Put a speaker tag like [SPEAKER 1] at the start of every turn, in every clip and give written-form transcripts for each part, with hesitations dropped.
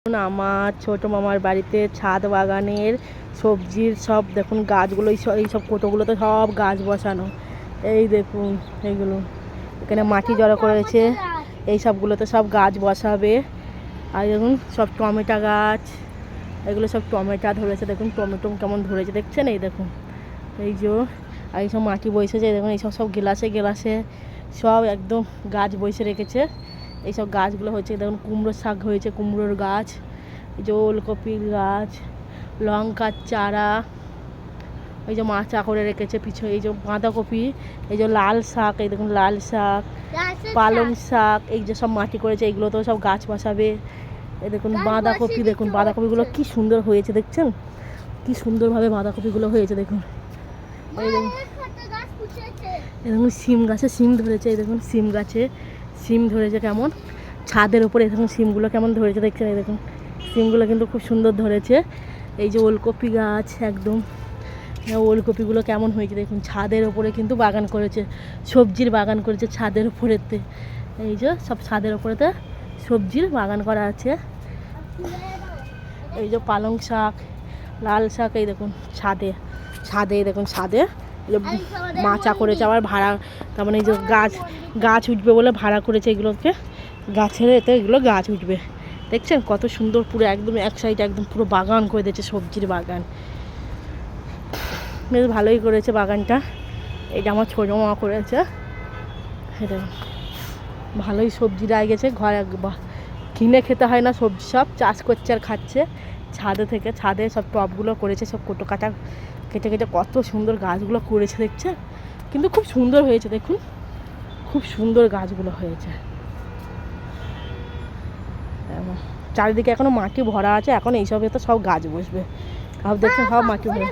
[SPEAKER 1] আমার ছোট মামার বাড়িতে ছাদ বাগানের সবজির সব দেখুন গাছগুলো এইসব কোটোগুলোতে সব গাছ বসানো। এই দেখুন এইগুলো এখানে মাটি জড়ো করেছে, এই সবগুলোতে সব গাছ বসাবে। আর দেখুন সব টমেটো গাছ, এগুলো সব টমেটো ধরেছে। দেখুন টমেটো কেমন ধরেছে দেখছেন, এই দেখুন এই যে। আর এইসব মাটি বসেছে দেখুন, এইসব সব গ্লাসে গ্লাসে সব একদম গাছ বসে রেখেছে। এইসব গাছগুলো হচ্ছে দেখুন কুমড়োর শাক হয়েছে, কুমড়োর গাছ, এই যে ওলকপির গাছ, লঙ্কার চারা, এই যে মাচা করে রেখেছে পিছনে, এই যে বাঁধাকপি, এই যে লাল শাক, এই দেখুন লাল শাক, পালং শাক, এই যে সব মাটি করেছে, এইগুলো তো সব গাছ বসাবে। এই দেখুন বাঁধাকপি, দেখুন বাঁধাকপিগুলো কি সুন্দর হয়েছে দেখছেন, কি সুন্দরভাবে বাঁধাকপিগুলো হয়েছে দেখুন। এই দেখুন সিম গাছে সিম ধরেছে, এই দেখুন সিম গাছে সিম ধরেছে কেমন, ছাদের উপরে দেখুন সিমগুলো কেমন ধরেছে দেখছেন। এই দেখুন সিমগুলো কিন্তু খুব সুন্দর ধরেছে। এই যে ওলকপি গাছ, একদম ওলকপিগুলো কেমন হয়েছে দেখুন, ছাদের উপরে কিন্তু বাগান করেছে, সবজির বাগান করেছে ছাদের উপরেতে। এই যে সব ছাদের উপরেতে সবজির বাগান করা আছে। এই যে পালং শাক, লাল শাক, এই দেখুন ছাদে ছাদে দেখুন ছাদে মাচা করেছে আবার ভাড়া, তার মানে এই যে গাছ উঠবে বলে ভাড়া করেছে এগুলোকে, গাছের এতে এগুলো গাছ উঠবে দেখছেন কত সুন্দর, পুরো একদম এক সাইডে একদম পুরো বাগান করে দিয়েছে, সবজির বাগান। বেশ ভালোই করেছে বাগানটা, এটা আমার ছোটো মা করেছে। এটা ভালোই সবজি রায় গেছে, ঘরে কিনে খেতে হয় না, সবজি সব চাষ করছে আর খাচ্ছে। ছাদে থেকে ছাদে সব টবগুলো করেছে, সব কোটো কাটা কেটে কেটে কত সুন্দর গাছগুলো করেছে দেখছে, কিন্তু খুব সুন্দর হয়েছে দেখুন, খুব সুন্দর গাছগুলো হয়েছে। চারিদিকে এখনো মাটি ভরা আছে, এখন এইসবে তো সব গাছ বসবে, সব দেখছেন সব মাটি ভরা।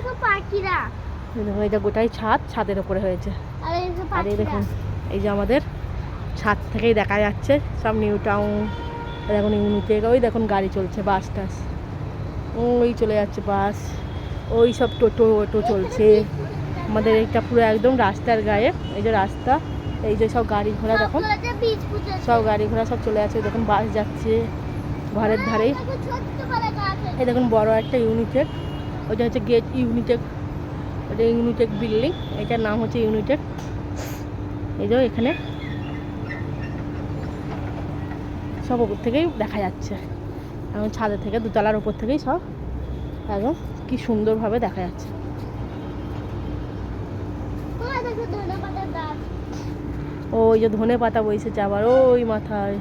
[SPEAKER 1] দেখুন এটা গোটাই ছাদ, ছাদের উপরে হয়েছে। আর এই দেখুন এই যে আমাদের ছাদ থেকেই দেখা যাচ্ছে সব নিউ টাউন, দেখুন ইউনিটেক, ওই দেখুন গাড়ি চলছে, বাস টাস ওই চলে যাচ্ছে বাস, ওই সব টোটো অটো চলছে। আমাদের এইটা পুরো একদম রাস্তার গায়ে, এই যে রাস্তা, এই যে সব গাড়ি ঘোড়া দেখুন, সব গাড়ি ঘোড়া সব চলে যাচ্ছে, দেখুন বাস যাচ্ছে ঘরের ধারেই। এই দেখুন বড় একটা ইউনিটেক, ওইটা হচ্ছে গেট ইউনিটেক, ওটা ইউনিটেক বিল্ডিং, এটার নাম হচ্ছে ইউনিটেক। এই যে এখানে সব উপর থেকেই দেখা যাচ্ছে, এখন ছাদের থেকে দোতলার উপর থেকেই সব একদম কি সুন্দরভাবে দেখা যাচ্ছে। ওই যে ধনে পাতা বইসেছে আবার ওই মাথায়।